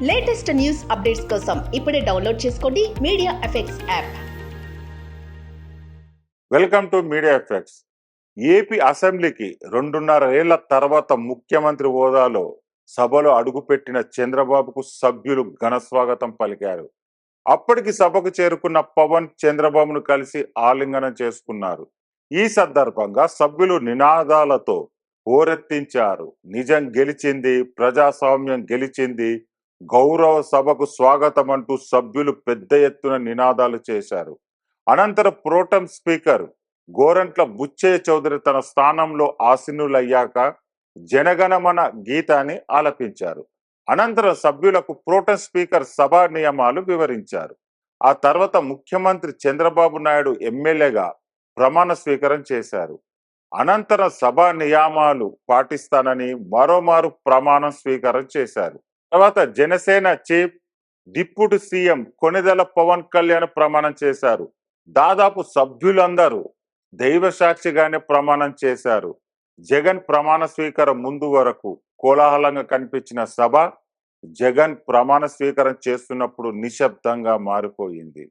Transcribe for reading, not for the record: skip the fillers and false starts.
Latest news updates కోసం ఇప్పుడే download చేసుకోండి media effects app. Welcome to media effects. AP అసెంబ్లీకి 2.5 ఏళ్ల తర్వాత ముఖ్యమంత్రి హోదాలో సభలో అడుగుపెట్టిన చంద్రబాబుకు సభ్యులు ఘన స్వాగతం పలికారు. అప్పటికి సభకు చేరుకున్న పవన్ చంద్రబాబును కలిసి ఆలింగనం చేసుకున్నారు. ఈ సందర్భంగా సభ్యులు నినాదాలతో హోరెత్తించారు. నిజం గెలిచింది, ప్రజాస్వామ్యం గెలిచింది, గౌరవ సభకు స్వాగతం అంటూ సభ్యులు పెద్ద ఎత్తున నినాదాలు చేశారు. అనంతరం ప్రోటెం స్పీకర్ గోరంట్ల బుచ్చయ్య చౌదరి తన స్థానంలో ఆసీనులయ్యాక జనగణమన గీతాన్ని ఆలపించారు. అనంతరం సభ్యులకు ప్రోటెం స్పీకర్ సభా నియమాలు వివరించారు. ఆ తర్వాత ముఖ్యమంత్రి చంద్రబాబు నాయుడు ఎమ్మెల్యేగా ప్రమాణ స్వీకారం చేశారు. అనంతరం సభా నియమాలు పాటిస్తానని మరోమారు ప్రమాణం స్వీకారం చేశారు. తర్వాత Janasena chief deputy CM Konidela Pawan Kalyan ప్రమాణం చేశారు. దాదాపు సభ్యులందరూ దైవ సాక్షిగానే ప్రమాణం చేశారు. జగన్ ప్రమాణ స్వీకారం ముందు వరకు కోలాహలంగా కనిపించిన సభ జగన్ ప్రమాణ స్వీకారం చేస్తున్నప్పుడు నిశ్శబ్దంగా మారిపోయింది.